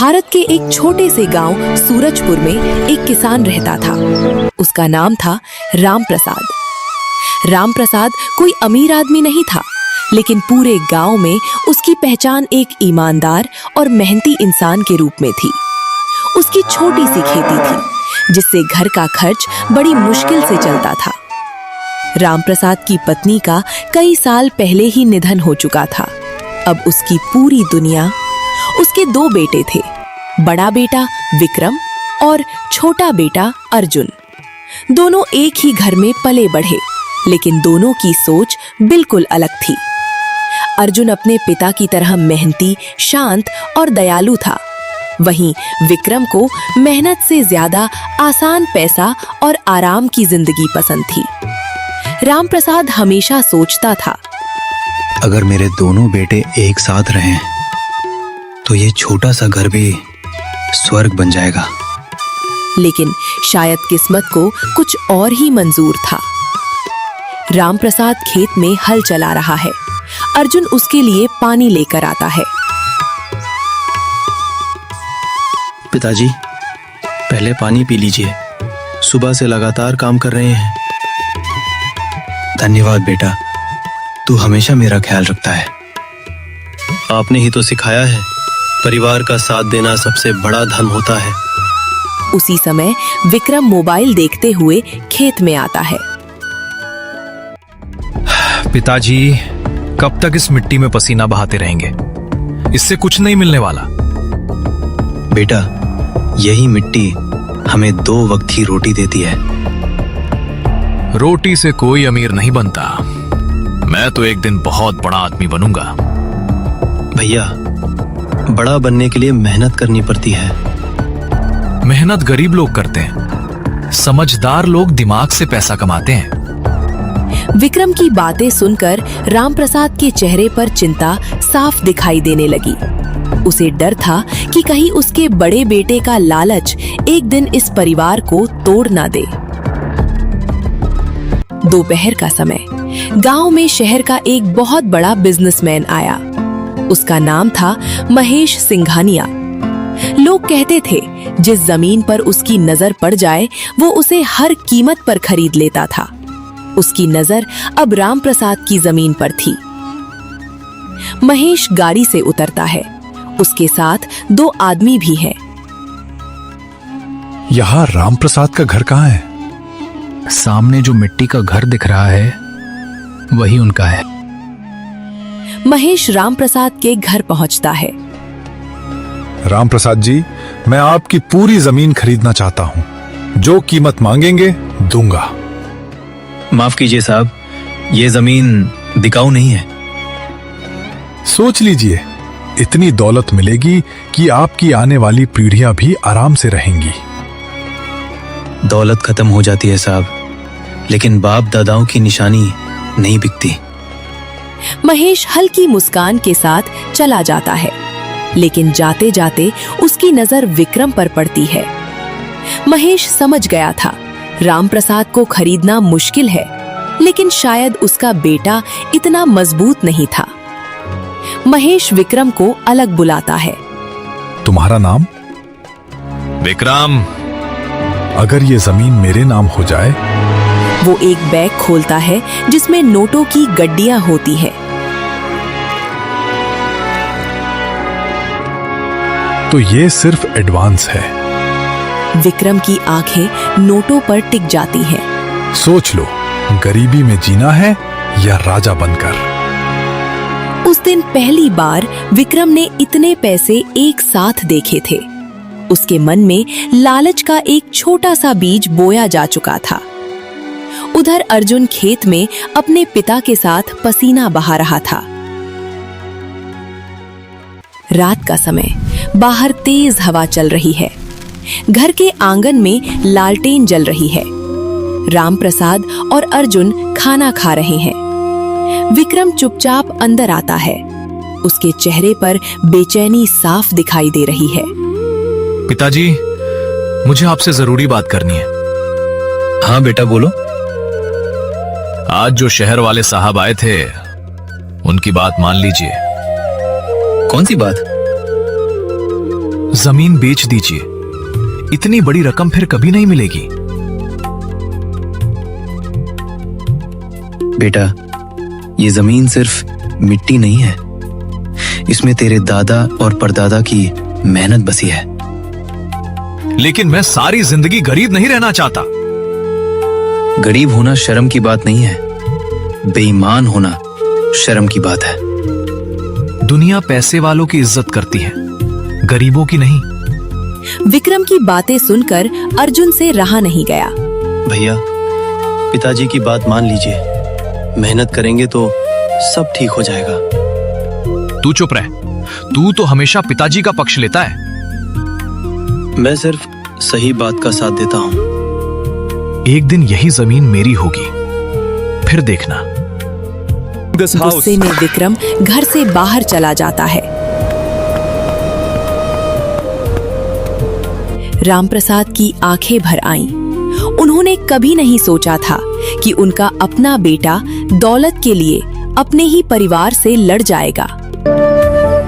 भारत के एक छोटे से गांव सूरजपुर में एक किसान रहता था। उसका नाम था राम प्रसाद। राम प्रसाद कोई अमीर आदमी नहीं था, लेकिन पूरे गांव में उसकी पहचान एक ईमानदार और मेहनती इंसान के रूप में थी। उसकी छोटी सी खेती थी, जिससे घर का खर्च बड़ी मुश्किल से चलता था। राम प्रसाद की पत्नी का कई साल पहले ही निधन हो चुका था। अब उसकी पूरी दुनिया, उसके 2 बेटे थे, बड़ा बेटा विक्रम और छोटा बेटा अर्जुन। दोनों एक ही घर में पले बढ़े, लेकिन दोनों की सोच बिल्कुल अलग थी। अर्जुन अपने पिता की तरह मेहनती, शांत और दयालु था। वहीं विक्रम को मेहनत से ज्यादा आसान पैसा और आराम की जिंदगी पसंद थी। राम प्रसाद हमेशा सोचता था, अगर मेरे दोनों बेटे एक साथ रहें तो ये छोटा सा घर भी स्वर्ग बन जाएगा। लेकिन शायद किस्मत को कुछ और ही मंजूर था। राम प्रसाद खेत में हल चला रहा है। अर्जुन उसके लिए पानी लेकर आता है। पिताजी, पहले पानी पी लीजिए, सुबह से लगातार काम कर रहे हैं। धन्यवाद बेटा, तू हमेशा मेरा ख्याल रखता है। आपने ही तो सिखाया है, परिवार का साथ देना सबसे बड़ा धन होता है। उसी समय विक्रम मोबाइल देखते हुए खेत में आता है। पिताजी, कब तक इस मिट्टी में पसीना बहाते रहेंगे? इससे कुछ नहीं मिलने वाला। बेटा, यही मिट्टी हमें 2 वक्त की रोटी देती है। रोटी से कोई अमीर नहीं बनता। मैं तो एक दिन बहुत बड़ा आदमी बनूंगा। भैया, बड़ा बनने के लिए मेहनत करनी पड़ती है। मेहनत गरीब लोग करते हैं, समझदार लोग दिमाग से पैसा कमाते हैं। विक्रम की बातें सुनकर राम प्रसाद के चेहरे पर चिंता साफ दिखाई देने लगी। उसे डर था कि कहीं उसके बड़े बेटे का लालच एक दिन इस परिवार को तोड़ ना दे। दोपहर का समय, गांव में शहर का एक बहुत बड़ा बिजनेसमैन आया। उसका नाम था महेश सिंघानिया। लोग कहते थे, जिस जमीन पर उसकी नजर पड़ जाए वो उसे हर कीमत पर खरीद लेता था। उसकी नजर अब राम प्रसाद की जमीन पर थी। महेश गाड़ी से उतरता है। उसके साथ 2 आदमी भी हैं। यहाँ राम प्रसाद का घर कहाँ है? सामने जो मिट्टी का घर दिख रहा है, वही उनका है। महेश राम प्रसाद के घर पहुंचता है। राम प्रसाद जी, मैं आपकी पूरी जमीन खरीदना चाहता हूँ। जो कीमत मांगेंगे दूंगा। माफ कीजिए साहब, ये जमीन बिकाऊ नहीं है। सोच लीजिए, इतनी दौलत मिलेगी कि आपकी आने वाली पीढ़ियां भी आराम से रहेंगी। दौलत खत्म हो जाती है साहब, लेकिन बाप दादाओं की निशानी नहीं बिकती। महेश हल्की मुस्कान के साथ चला जाता है, लेकिन जाते जाते उसकी नजर विक्रम पर पड़ती है। महेश समझ गया था, राम प्रसाद को खरीदना मुश्किल है, लेकिन शायद उसका बेटा इतना मजबूत नहीं था। महेश विक्रम को अलग बुलाता है। तुम्हारा नाम? विक्रम। अगर ये जमीन मेरे नाम हो जाए? वो एक बैग खोलता है जिसमें नोटों की गड्डियां होती हैं। तो ये सिर्फ एडवांस है। विक्रम की आंखें नोटों पर टिक जाती हैं। सोच लो, गरीबी में जीना है या राजा बनकर। उस दिन पहली बार विक्रम ने इतने पैसे एक साथ देखे थे। उसके मन में लालच का एक छोटा सा बीज बोया जा चुका था। उधर अर्जुन खेत में अपने पिता के साथ पसीना बहा रहा था। रात का समय, बाहर तेज हवा चल रही है। घर के आंगन में लालटेन जल रही है। राम प्रसाद और अर्जुन खाना खा रहे हैं। विक्रम चुपचाप अंदर आता है। उसके चेहरे पर बेचैनी साफ दिखाई दे रही है। पिताजी, मुझे आपसे जरूरी बात करनी है। हाँ बेटा, बोलो। आज जो शहर वाले साहब आए थे, उनकी बात मान लीजिए। कौन सी बात? जमीन बेच दीजिए, इतनी बड़ी रकम फिर कभी नहीं मिलेगी। बेटा, ये जमीन सिर्फ मिट्टी नहीं है, इसमें तेरे दादा और परदादा की मेहनत बसी है। लेकिन मैं सारी जिंदगी गरीब नहीं रहना चाहता। गरीब होना शर्म की बात नहीं है, बेईमान होना शर्म की बात है। दुनिया पैसे वालों की इज्जत करती है, गरीबों की नहीं। विक्रम की बातें सुनकर अर्जुन से रहा नहीं गया। भैया, पिताजी की बात मान लीजिए, मेहनत करेंगे तो सब ठीक हो जाएगा। तू चुप रह, तू तो हमेशा पिताजी का पक्ष लेता है। मैं सिर्फ सही बात का साथ देता हूँ। एक दिन यही जमीन मेरी होगी, फिर देखना। गुस्से में विक्रम घर से बाहर चला जाता है। रामप्रसाद की आंखें भर आईं। उन्होंने कभी नहीं सोचा था कि उनका अपना बेटा दौलत के लिए अपने ही परिवार से लड़ जाएगा।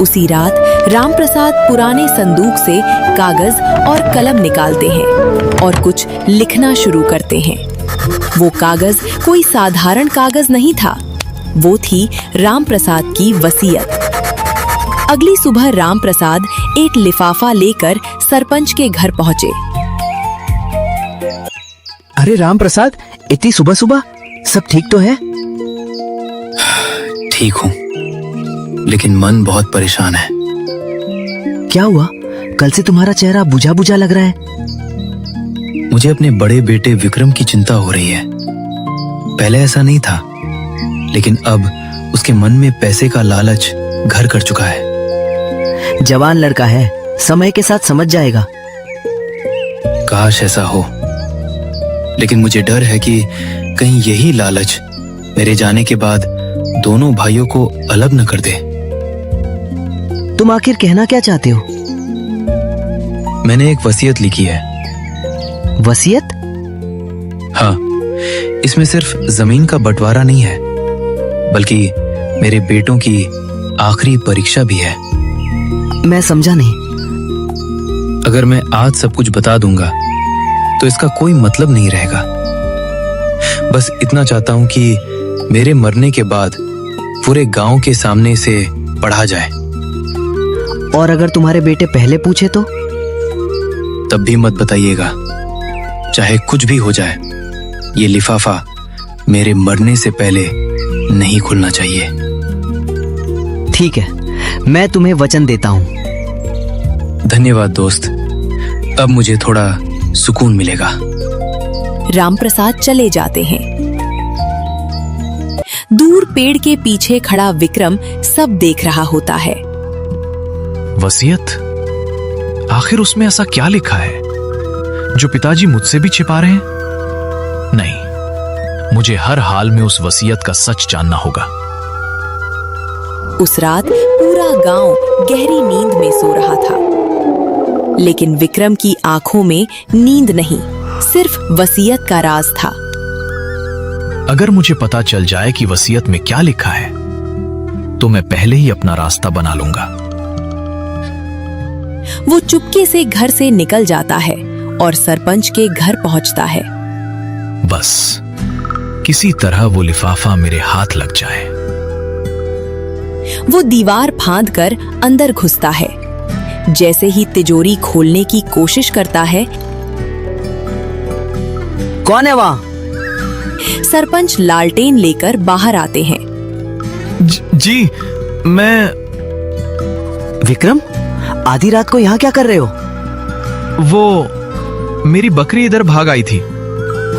उसी रात रामप्रसाद पुराने संदूक से कागज और कलम निकालते हैं और कुछ लिखना शुरू करते हैं। वो कागज कोई साधारण कागज नहीं था, वो थी रामप्रसाद की वसीयत। अगली सुबह रामप्रसाद एक लिफाफा लेकर सरपंच के घर पहुंचे। अरे रामप्रसाद, इतनी सुबह सुबह सब ठीक तो है? ठीक हूँ, लेकिन मन बहुत परेशान है। क्या हुआ? कल से तुम्हारा चेहरा बुझा बुझा लग रहा है। मुझे अपने बड़े बेटे विक्रम की चिंता हो रही है। पहले ऐसा नहीं था, लेकिन अब उसके मन में पैसे का लालच घर कर चुका है। जवान लड़का है, समय के साथ समझ जाएगा। काश ऐसा हो, लेकिन मुझे डर है कि कहीं यही लालच मेरे जाने के बाद दोनों भाइयों को अलग न कर दे। तुम आखिर कहना क्या चाहते हो? मैंने एक वसीयत लिखी है। वसीयत? हाँ, इसमें सिर्फ जमीन का बंटवारा नहीं है, बल्कि मेरे बेटों की आखिरी परीक्षा भी है। मैं समझा नहीं। अगर मैं आज सब कुछ बता दूंगा तो इसका कोई मतलब नहीं रहेगा। बस इतना चाहता हूं कि मेरे मरने के बाद पूरे गांव के सामने से पढ़ा जाए। और अगर तुम्हारे बेटे पहले पूछे तो? तब भी मत बताइएगा, चाहे कुछ भी हो जाए। ये लिफाफा मेरे मरने से पहले नहीं खुलना चाहिए। ठीक है, मैं तुम्हें वचन देता हूँ। धन्यवाद दोस्त, अब मुझे थोड़ा सुकून मिलेगा। रामप्रसाद चले जाते हैं। दूर पेड़ के पीछे खड़ा विक्रम सब देख रहा होता है। वसीयत? आखिर उसमें ऐसा क्या लिखा है जो पिताजी मुझसे भी छिपा रहे हैं? नहीं, मुझे हर हाल में उस वसीयत का सच जानना होगा। उस रात पूरा गांव गहरी नींद में सो रहा था, लेकिन विक्रम की आंखों में नींद नहीं, सिर्फ वसीयत का राज था। अगर मुझे पता चल जाए कि वसीयत में क्या लिखा है, तो मैं पहले ही अपना रास्ता बना लूंगा। वो चुपके से घर से निकल जाता है और सरपंच के घर पहुंचता है। बस किसी तरह वो लिफाफा मेरे हाथ लग जाए। वो दीवार फांदकर अंदर घुसता है। जैसे ही तिजोरी खोलने की कोशिश करता है, कौन है वहां? सरपंच लालटेन लेकर बाहर आते हैं। जी, मैं। विक्रम, आधी रात को यहाँ क्या कर रहे हो? वो मेरी बकरी इधर भाग आई थी,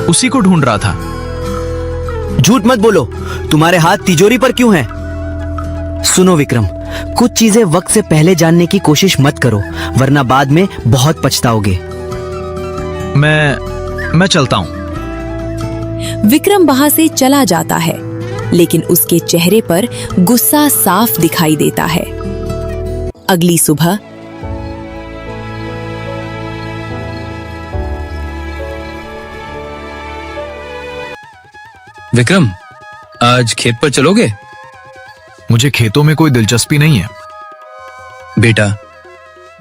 उसी को ढूंढ रहा था। झूठ मत बोलो, तुम्हारे हाथ तिजोरी पर क्यों हैं? सुनो विक्रम, कुछ चीजें वक्त से पहले जानने की कोशिश मत करो, वरना बाद में बहुत पछताओगे। मैं चलता हूं। विक्रम वहां से चला जाता है, लेकिन उसके चेहरे पर गुस्सा साफ दिखाई देता है। अगली सुबह विक्रम, आज खेत पर चलोगे? मुझे खेतों में कोई दिलचस्पी नहीं है। बेटा,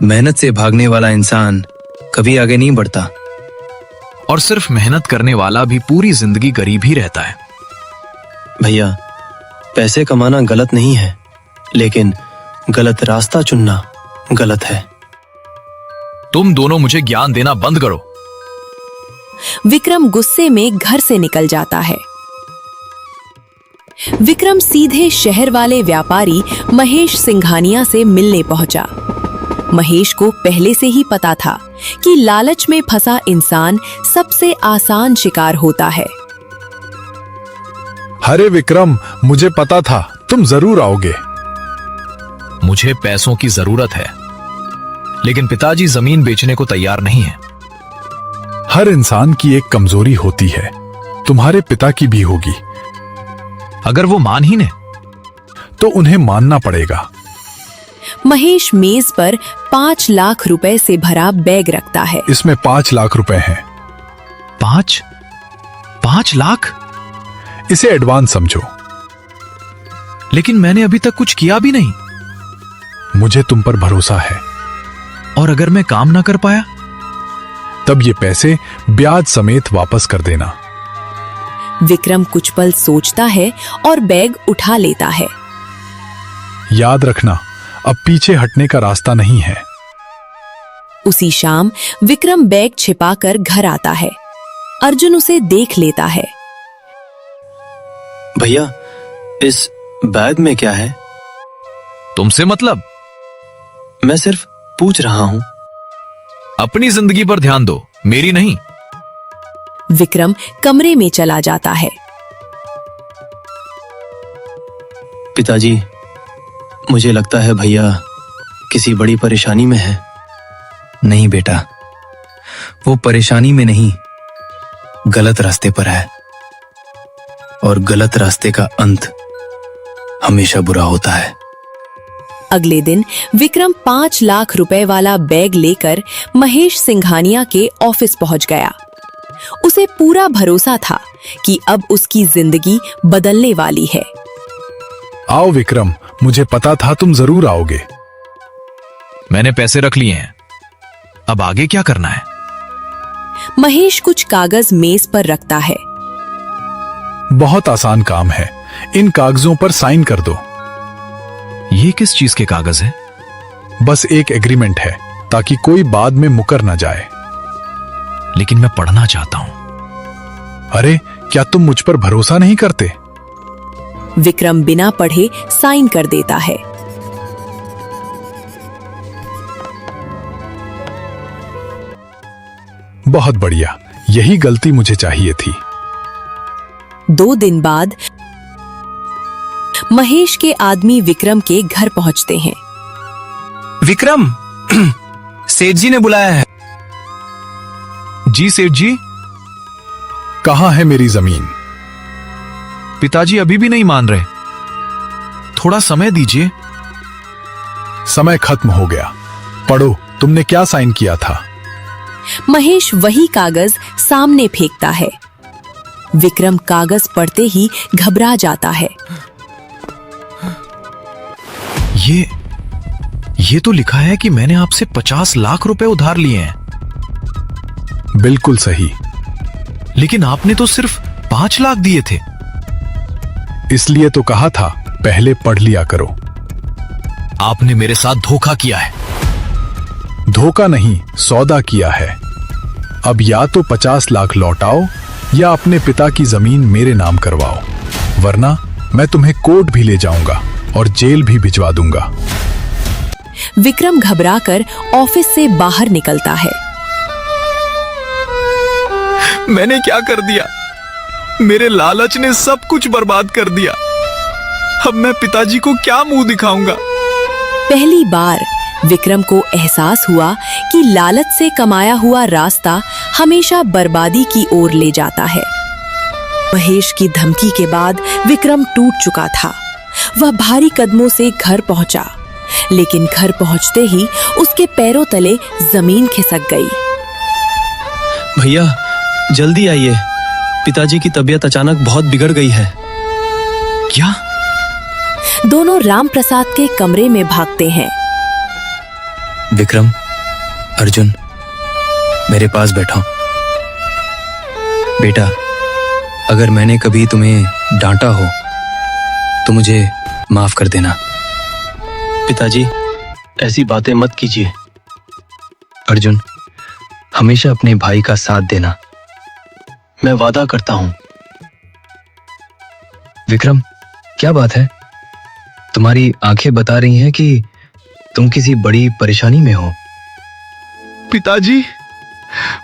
मेहनत से भागने वाला इंसान कभी आगे नहीं बढ़ता। और सिर्फ मेहनत करने वाला भी पूरी जिंदगी गरीब ही रहता है। भैया, पैसे कमाना गलत नहीं है, लेकिन गलत रास्ता चुनना गलत है। तुम दोनों मुझे ज्ञान देना बंद करो। विक्रम गुस्से में घर से निकल जाता है। विक्रम सीधे शहर वाले व्यापारी महेश सिंघानिया से मिलने पहुंचा। महेश को पहले से ही पता था कि लालच में फंसा इंसान सबसे आसान शिकार होता है। अरे विक्रम, मुझे पता था तुम जरूर आओगे। मुझे पैसों की जरूरत है, लेकिन पिताजी जमीन बेचने को तैयार नहीं है। हर इंसान की एक कमजोरी होती है, तुम्हारे पिता की भी होगी। अगर वो मान ही ने तो उन्हें मानना पड़ेगा। महेश मेज पर 5 लाख रुपए से भरा बैग रखता है। इसमें 5 लाख रुपए हैं। 5 लाख? इसे एडवांस समझो। लेकिन मैंने अभी तक कुछ किया भी नहीं। मुझे तुम पर भरोसा है। और अगर मैं काम ना कर पाया? तब ये पैसे ब्याज समेत वापस कर देना। विक्रम कुछ पल सोचता है और बैग उठा लेता है। याद रखना, अब पीछे हटने का रास्ता नहीं है। उसी शाम विक्रम बैग छिपाकर घर आता है। अर्जुन उसे देख लेता है। भैया, इस बैग में क्या है? तुमसे मतलब? मैं सिर्फ पूछ रहा हूं। अपनी जिंदगी पर ध्यान दो, मेरी नहीं। विक्रम कमरे में चला जाता है। पिताजी, मुझे लगता है भैया किसी बड़ी परेशानी में है। नहीं बेटा, वो परेशानी में नहीं, गलत रास्ते पर है। और गलत रास्ते का अंत हमेशा बुरा होता है। अगले दिन विक्रम 5 लाख रुपए वाला बैग लेकर महेश सिंघानिया के ऑफिस पहुंच गया। उसे पूरा भरोसा था कि अब उसकी जिंदगी बदलने वाली है। आओ विक्रम, मुझे पता था तुम जरूर आओगे। मैंने पैसे रख लिए हैं, अब आगे क्या करना है? महेश कुछ कागज मेज पर रखता है। बहुत आसान काम है, इन कागजों पर साइन कर दो। ये किस चीज के कागज है? बस एक एग्रीमेंट है, ताकि कोई बाद में मुकर ना जाए। लेकिन मैं पढ़ना चाहता हूं। अरे, क्या तुम मुझ पर भरोसा नहीं करते? विक्रम बिना पढ़े साइन कर देता है। बहुत बढ़िया, यही गलती मुझे चाहिए थी। 2 दिन बाद महेश के आदमी विक्रम के घर पहुंचते हैं। विक्रम, सेठ जी ने बुलाया है। जी सेठ जी। कहाँ है मेरी जमीन? पिताजी अभी भी नहीं मान रहे। थोड़ा समय दीजिए। समय खत्म हो गया। पढ़ो, तुमने क्या साइन किया था? महेश वही कागज सामने फेंकता है। विक्रम कागज पढ़ते ही घबरा जाता है। ये तो लिखा है कि मैंने आपसे 50 लाख रुपए उधार लिए हैं। बिल्कुल सही। लेकिन आपने तो सिर्फ 5 लाख दिए थे। इसलिए तो कहा था पहले पढ़ लिया करो। आपने मेरे साथ धोखा किया है। धोखा नहीं, सौदा किया है। अब या तो 50 लाख लौटाओ या अपने पिता की जमीन मेरे नाम करवाओ, वरना मैं तुम्हें कोर्ट भी ले जाऊंगा और जेल भी भिजवा दूंगा। विक्रम घबराकर ऑफिस से बाहर निकलता है। मैंने क्या कर दिया? मेरे लालच ने सब कुछ बर्बाद कर दिया। अब मैं पिताजी को क्या मुंह दिखाऊंगा? पहली बार विक्रम को एहसास हुआ कि लालच से कमाया हुआ रास्ता हमेशा बर्बादी की ओर ले जाता है। महेश की धमकी के बाद विक्रम टूट चुका था। वह भारी कदमों से घर पहुंचा, लेकिन घर पहुंचते ही उसके पैरों तले जमीन खिसक गई। भैया, जल्दी आइए, पिताजी की तबीयत अचानक बहुत बिगड़ गई है। क्या? दोनों राम प्रसाद के कमरे में भागते हैं। विक्रम, अर्जुन, मेरे पास बैठो। बेटा, अगर मैंने कभी तुम्हें डांटा हो तो मुझे माफ कर देना। पिताजी, ऐसी बातें मत कीजिए। अर्जुन, हमेशा अपने भाई का साथ देना, मैं वादा करता हूं। विक्रम, क्या बात है? तुम्हारी आंखें बता रही हैं कि तुम किसी बड़ी परेशानी में हो। पिताजी,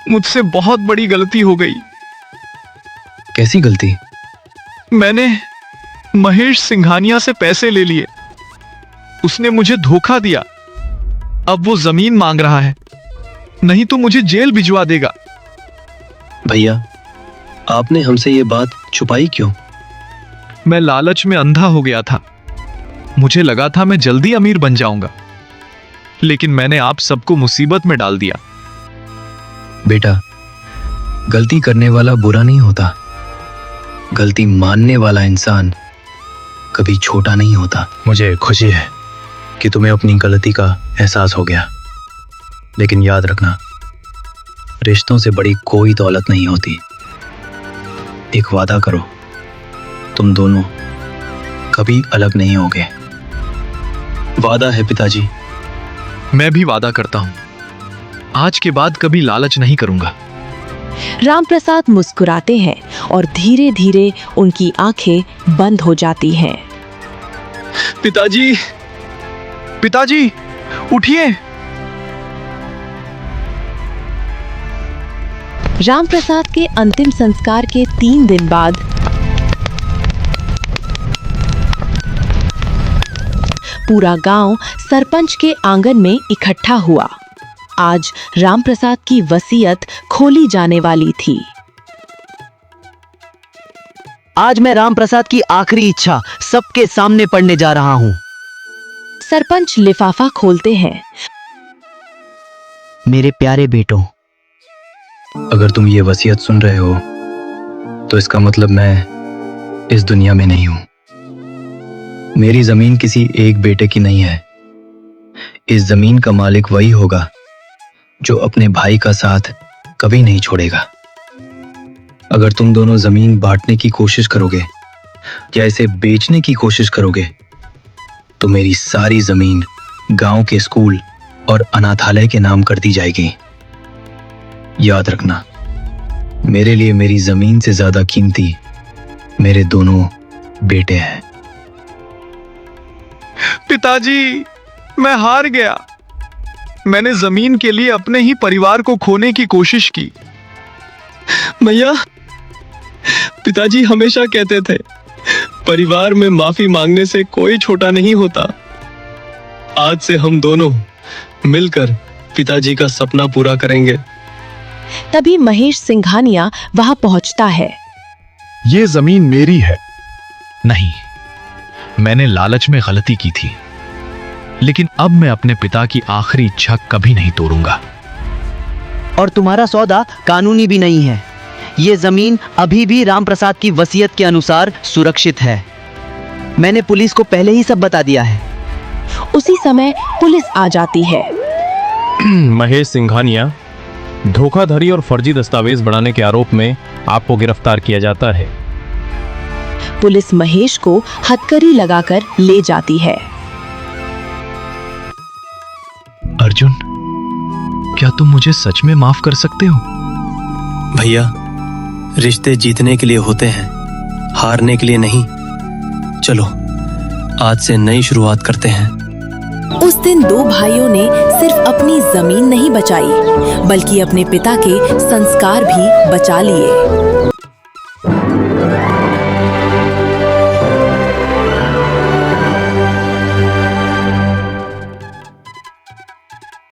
मुझसे बहुत बड़ी गलती हो गई। कैसी गलती? मैंने महेश सिंघानिया से पैसे ले लिए। उसने मुझे धोखा दिया। अब वो जमीन मांग रहा है, नहीं तो मुझे जेल भिजवा देगा। भैया, आपने हमसे ये बात छुपाई क्यों? मैं लालच में अंधा हो गया था। मुझे लगा था मैं जल्दी अमीर बन जाऊंगा, लेकिन मैंने आप सबको मुसीबत में डाल दिया। बेटा, गलती करने वाला बुरा नहीं होता, गलती मानने वाला इंसान कभी छोटा नहीं होता। मुझे खुशी है कि तुम्हें अपनी गलती का एहसास हो गया, लेकिन याद रखना, रिश्तों से बड़ी कोई दौलत नहीं होती। एक वादा करो, तुम दोनों कभी अलग नहीं होगे। वादा है पिताजी। मैं भी वादा करता हूं, आज के बाद कभी लालच नहीं करूंगा। रामप्रसाद मुस्कुराते हैं और धीरे धीरे उनकी आंखें बंद हो जाती हैं। पिताजी, पिताजी, उठिए। रामप्रसाद के अंतिम संस्कार के 3 दिन बाद पूरा गांव सरपंच के आंगन में इकट्ठा हुआ। आज रामप्रसाद की वसीयत खोली जाने वाली थी। आज मैं रामप्रसाद की आखिरी इच्छा सबके सामने पढ़ने जा रहा हूं। सरपंच लिफाफा खोलते हैं। मेरे प्यारे बेटों, अगर तुम ये वसीयत सुन रहे हो तो इसका मतलब मैं इस दुनिया में नहीं हूं। मेरी जमीन किसी एक बेटे की नहीं है। इस जमीन का मालिक वही होगा जो अपने भाई का साथ कभी नहीं छोड़ेगा। अगर तुम दोनों जमीन बांटने की कोशिश करोगे या इसे बेचने की कोशिश करोगे तो मेरी सारी जमीन गांव के स्कूल और अनाथालय के नाम कर दी जाएगी। याद रखना, मेरे लिए मेरी जमीन से ज्यादा कीमती मेरे दोनों बेटे हैं। पिताजी, मैं हार गया। मैंने जमीन के लिए अपने ही परिवार को खोने की कोशिश की। भैया, पिताजी हमेशा कहते थे, परिवार में माफी मांगने से कोई छोटा नहीं होता। आज से हम दोनों मिलकर पिताजी का सपना पूरा करेंगे। तभी महेश सिंघानिया वहां पहुंचता है। ये जमीन मेरी है। नहीं, मैंने लालच में गलती की थी, लेकिन अब मैं अपने पिता की आखिरी इच्छा कभी नहीं तोड़ूंगा। और तुम्हारा सौदा कानूनी भी नहीं है। ये जमीन अभी भी रामप्रसाद की वसीयत के अनुसार सुरक्षित है। मैंने पुलिस को पहले ही सब बता दिया है। उसी समय पुलिस आ जाती है। महेश सिंघानिया, धोखाधड़ी और फर्जी दस्तावेज बनाने के आरोप में आपको गिरफ्तार किया जाता है। पुलिस महेश को हथकड़ी लगाकर ले जाती है। अर्जुन, क्या तुम मुझे सच में माफ कर सकते हो? भैया, रिश्ते जीतने के लिए होते हैं, हारने के लिए नहीं। चलो, आज से नई शुरुआत करते हैं। उस दिन 2 भाइयों ने सिर्फ अपनी जमीन नहीं बचाई, बल्कि अपने पिता के संस्कार भी बचा लिए।